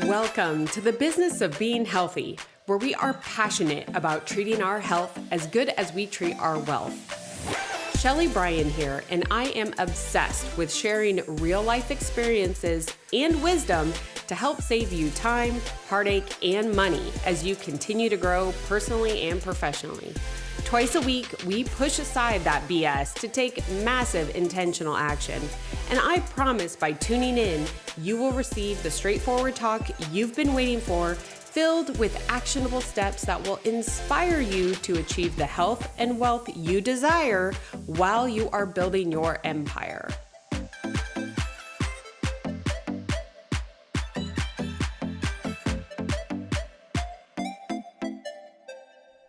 Welcome to the business of being healthy, where we are passionate about treating our health as good as we treat our wealth. Shelly Bryan here, and I am obsessed with sharing real life experiences and wisdom to help save you time, heartache, and money as you continue to grow personally and professionally. Twice a week, we push aside that BS to take massive intentional action. And I promise by tuning in, you will receive the straightforward talk you've been waiting for, filled with actionable steps that will inspire you to achieve the health and wealth you desire while you are building your empire.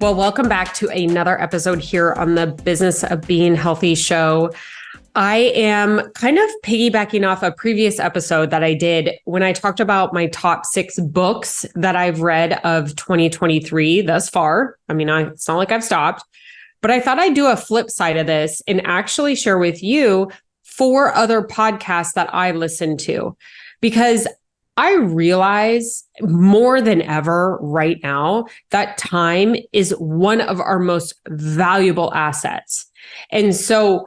Well, welcome back to another episode here on the Business of Being Healthy show. I am kind of piggybacking off a previous episode that I did when I talked about my top 6 books that I've read of 2023 thus far. I mean, it's not like I've stopped, but I thought I'd do a flip side of this and actually share with you 4 other podcasts that I listen to, because I realize more than ever right now that time is one of our most valuable assets. And so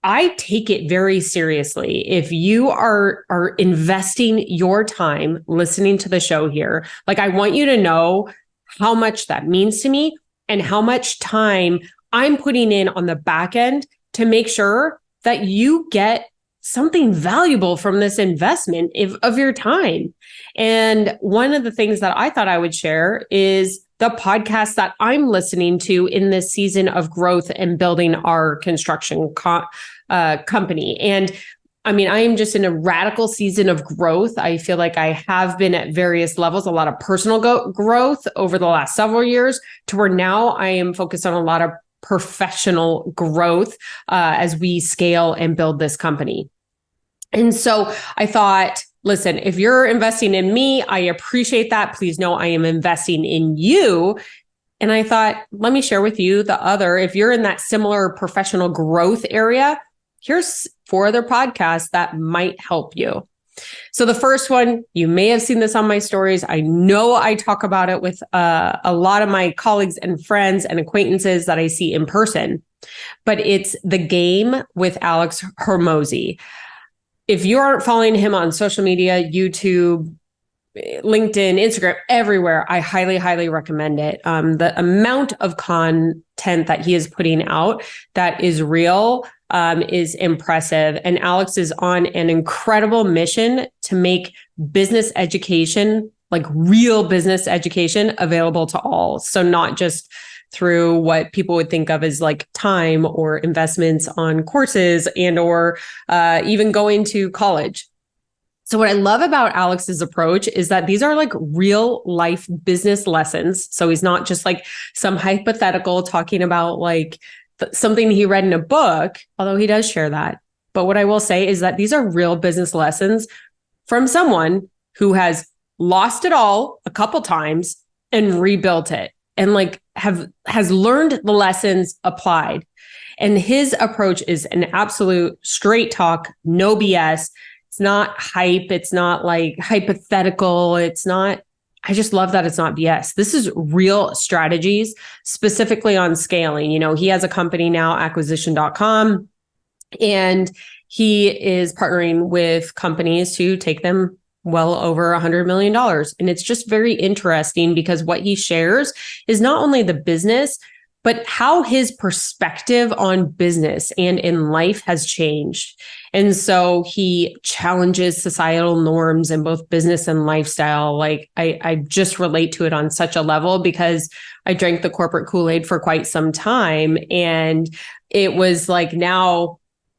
I take it very seriously. If you are investing your time listening to the show here, like, I want you to know how much that means to me and how much time I'm putting in on the back end to make sure that you get something valuable from this investment of your time. And one of the things that I thought I would share is the podcast that I'm listening to in this season of growth and building our construction company. And I mean, I am just in a radical season of growth. I feel like I have been at various levels, a lot of personal growth over the last several years, to where now I am focused on a lot of professional growth as we scale and build this company. And so I thought, listen, if you're investing in me, I appreciate that. Please know I am investing in you. And I thought, let me share with you if you're in that similar professional growth area, here's 4 other podcasts that might help you. So the first one, you may have seen this on my stories. I know I talk about it with a lot of my colleagues and friends and acquaintances that I see in person, but it's The Game with Alex Hormozi. If you aren't following him on social media, YouTube, LinkedIn, Instagram, everywhere, I highly, highly recommend it. The amount of content that he is putting out that is real is impressive. And Alex is on an incredible mission to make business education, like real business education, available to all. So not just through what people would think of as like time or investments on courses or even going to college. So what I love about Alex's approach is that these are like real life business lessons. So he's not just like some hypothetical talking about like something he read in a book, although he does share that. But what I will say is that these are real business lessons from someone who has lost it all a couple times and rebuilt it, and like has learned the lessons applied. And his approach is an absolute straight talk, no BS. It's not hype. It's not like hypothetical. I just love that it's not BS. This is real strategies, specifically on scaling. You know, he has a company now, acquisition.com, and he is partnering with companies to take them well over $100 million. And it's just very interesting because what he shares is not only the business, but how his perspective on business and in life has changed. And so he challenges societal norms in both business and lifestyle. Like I just relate to it on such a level because I drank the corporate Kool-Aid for quite some time. And it was like now,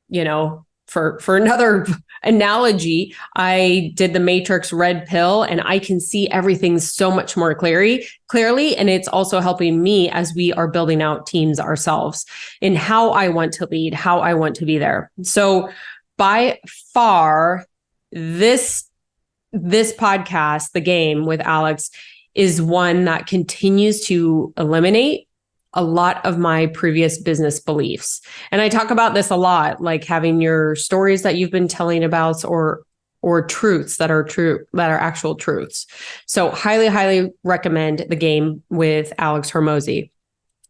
you know, for another analogy, I did the Matrix red pill and I can see everything so much more clearly. And it's also helping me as we are building out teams ourselves in how I want to lead, how I want to be there. So by far, this podcast, The Game with Alex, is one that continues to eliminate a lot of my previous business beliefs. And I talk about this a lot, like having your stories that you've been telling about or or truths that are true, that are actual truths. So highly, highly recommend the game with Alex Hormozi.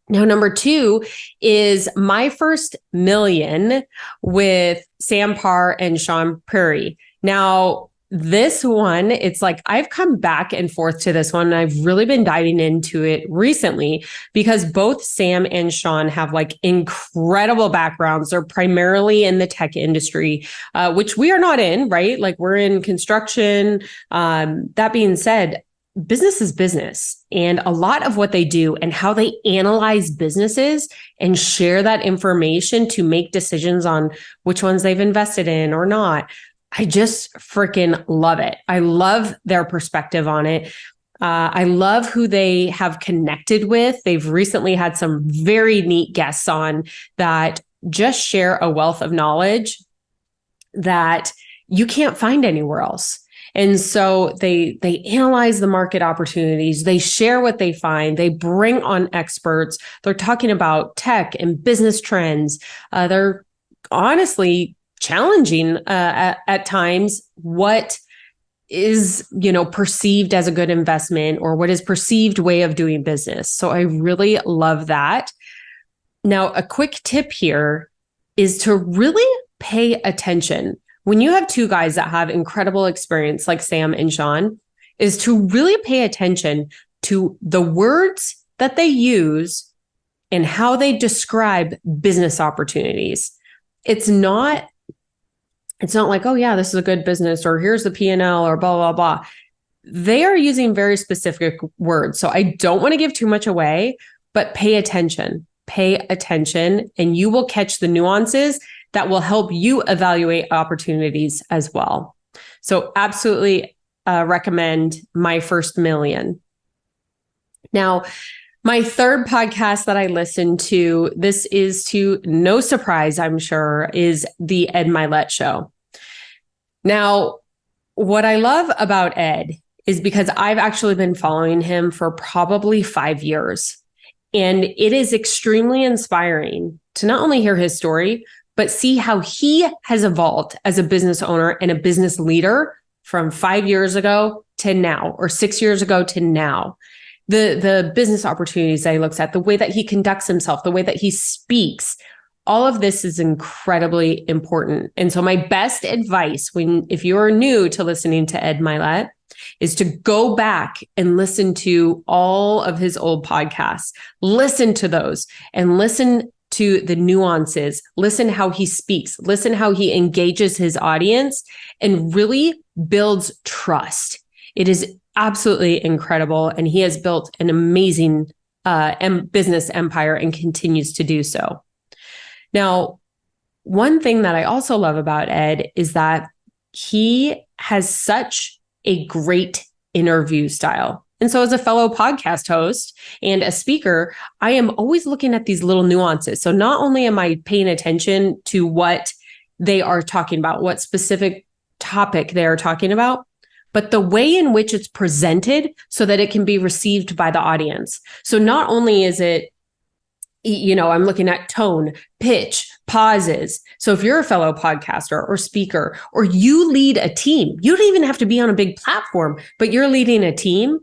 Now, number 2 is My First Million with Sam Parr and Shaan Puri. Now, this one, it's like I've come back and forth to this one, and I've really been diving into it recently because both Sam and Shaan have like incredible backgrounds. They're primarily in the tech industry, which we are not in, right? Like we're in construction. That being said, business is business, and a lot of what they do and how they analyze businesses and share that information to make decisions on which ones they've invested in or not. I just freaking love it. I love their perspective on it. I love who they have connected with. They've recently had some very neat guests on that just share a wealth of knowledge that you can't find anywhere else. And so they analyze the market opportunities. They share what they find. They bring on experts. They're talking about tech and business trends. They're honestly challenging at times what is, perceived as a good investment or what is perceived way of doing business. So I really love that. Now, a quick tip here is to really pay attention. When you have two guys that have incredible experience like Sam and Shaan, is to really pay attention to the words that they use and how they describe business opportunities. It's not like, oh yeah, this is a good business, or here's the P&L, or blah, blah, blah. They are using very specific words. So I don't want to give too much away, but pay attention, and you will catch the nuances that will help you evaluate opportunities as well. So absolutely recommend My First Million. Now, my third podcast that I listened to, this is to no surprise, I'm sure, is the Ed Mylett Show. Now, what I love about Ed is because I've actually been following him for probably 5 years. And it is extremely inspiring to not only hear his story, but see how he has evolved as a business owner and a business leader from 5 years ago to now, or 6 years ago to now. The business opportunities that he looks at, the way that he conducts himself, the way that he speaks, all of this is incredibly important. And so my best advice if you're new to listening to Ed Mylett is to go back and listen to all of his old podcasts, listen to those and listen to the nuances, listen how he speaks, listen how he engages his audience and really builds trust. It is absolutely incredible. And he has built an amazing business empire and continues to do so. Now, one thing that I also love about Ed is that he has such a great interview style. And so as a fellow podcast host and a speaker, I am always looking at these little nuances. So not only am I paying attention to what they are talking about, what specific topic they are talking about, but the way in which it's presented so that it can be received by the audience. So not only is it, I'm looking at tone, pitch, pauses. So if you're a fellow podcaster or speaker, or you lead a team, you don't even have to be on a big platform, but you're leading a team,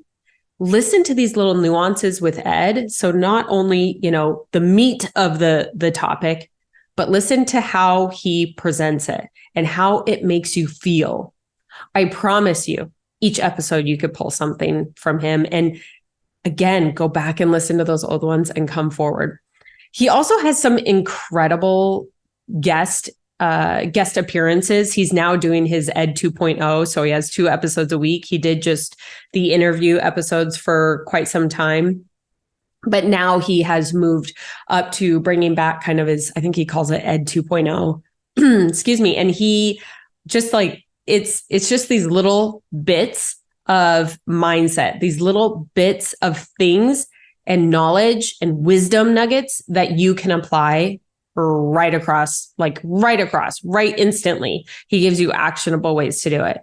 listen to these little nuances with Ed. So not only, the meat of the topic, but listen to how he presents it and how it makes you feel. I promise you, each episode you could pull something from him. And again, go back and listen to those old ones and come forward. He also has some incredible guest appearances. He's now doing his Ed 2.0. So he has 2 episodes a week. He did just the interview episodes for quite some time. But now he has moved up to bringing back kind of his, I think he calls it Ed 2.0. Excuse me. And he just like, it's just these little bits of mindset, these little bits of things and knowledge and wisdom nuggets that you can apply right instantly. He gives you actionable ways to do it.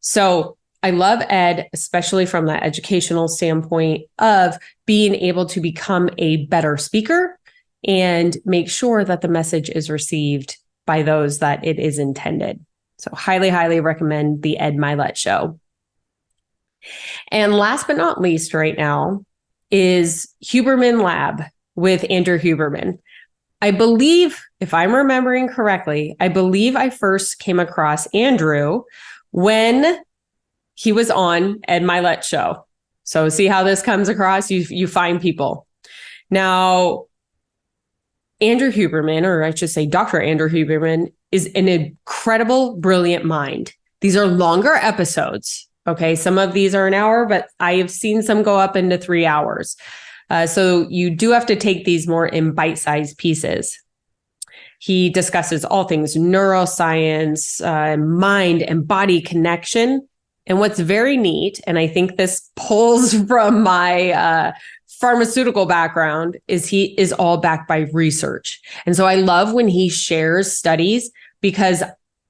So I love Ed, especially from that educational standpoint of being able to become a better speaker and make sure that the message is received by those that it is intended. So highly, highly recommend the Ed Milet show. And last but not least right now is Huberman Lab with Andrew Huberman. I believe, if I'm remembering correctly, I first came across Andrew when he was on Ed Milet show. So see how this comes across? You find people. Now, Andrew Huberman, or I should say Dr. Andrew Huberman, is an incredible, brilliant mind. These are longer episodes. Okay. Some of these are an hour, but I have seen some go up into 3 hours. So you do have to take these more in bite-sized pieces. He discusses all things neuroscience, mind and body connection. And what's very neat, and I think this pulls from my pharmaceutical background, is he is all backed by research. And so I love when he shares studies, because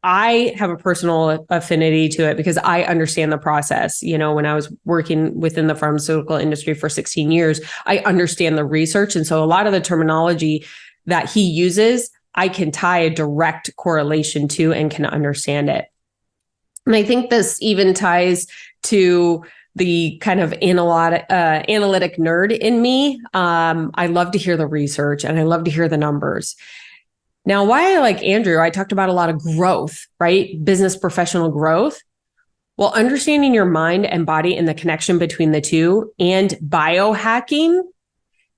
I have a personal affinity to it, because I understand the process. You know, when I was working within the pharmaceutical industry for 16 years, I understand the research. And so a lot of the terminology that he uses, I can tie a direct correlation to and can understand it. And I think this even ties to the kind of analytic nerd in me. I love to hear the research and I love to hear the numbers. Now, why I like Andrew, I talked about a lot of growth, right? Business professional growth. Well, understanding your mind and body and the connection between the two, and biohacking,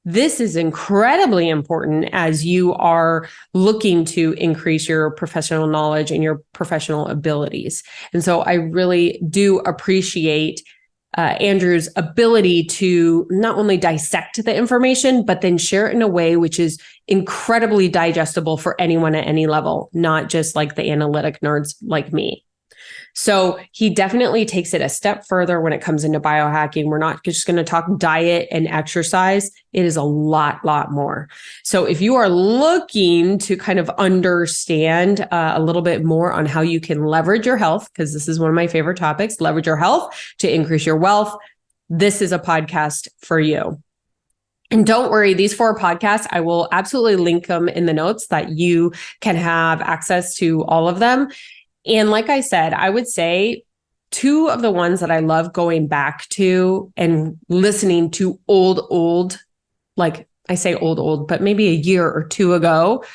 this is incredibly important as you are looking to increase your professional knowledge and your professional abilities. And so I really do appreciate Andrew's ability to not only dissect the information, but then share it in a way which is incredibly digestible for anyone at any level, not just like the analytic nerds like me. So he definitely takes it a step further when it comes into biohacking. We're not just going to talk diet and exercise. It is a lot more. So if you are looking to kind of understand a little bit more on how you can leverage your health, because this is one of my favorite topics, leverage your health to increase your wealth, this is a podcast for you. And don't worry, these 4 podcasts, I will absolutely link them in the notes that you can have access to all of them. And like I said, I would say 2 of the ones that I love going back to and listening to old, like I say old, but maybe a year or 2 ago.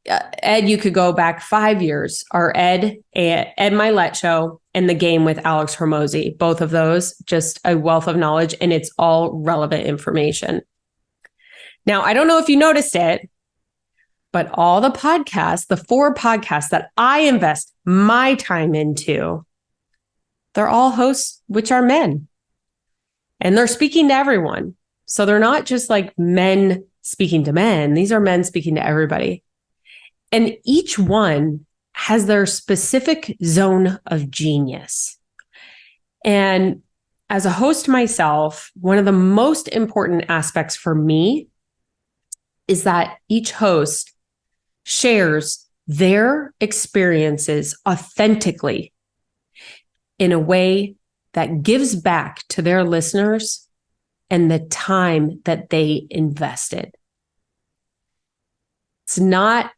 Ed, you could go back 5 years, our Ed Milet show and The Game with Alex Hormozi. Both of those, just a wealth of knowledge, and it's all relevant information. Now, I don't know if you noticed it, but all the podcasts, the 4 podcasts that I invest my time into, they're all hosts, which are men. And they're speaking to everyone. So they're not just like men speaking to men. These are men speaking to everybody. And each one has their specific zone of genius. And as a host myself, one of the most important aspects for me is that each host shares their experiences authentically in a way that gives back to their listeners and the time that they invested. It's not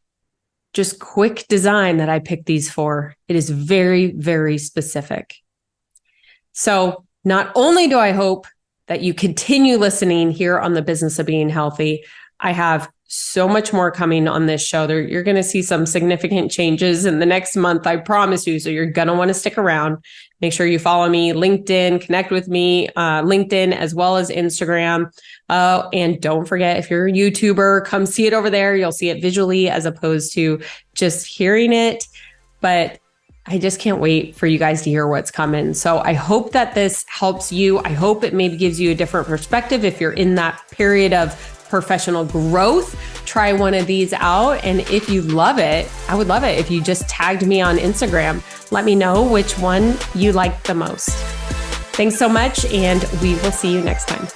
just quick design that I picked these for. It is very, very specific. So not only do I hope that you continue listening here on the Business of Being Healthy, I have so much more coming on this show. You're going to see some significant changes in the next month, I promise you. So you're going to want to stick around. Make sure you follow me, LinkedIn, connect with me, LinkedIn, as well as Instagram. And don't forget, if you're a YouTuber, come see it over there. You'll see it visually as opposed to just hearing it. But I just can't wait for you guys to hear what's coming. So I hope that this helps you. I hope it maybe gives you a different perspective. If you're in that period of professional growth, try one of these out. And if you love it, I would love it if you just tagged me on Instagram. Let me know which one you liked the most. Thanks so much, and we will see you next time.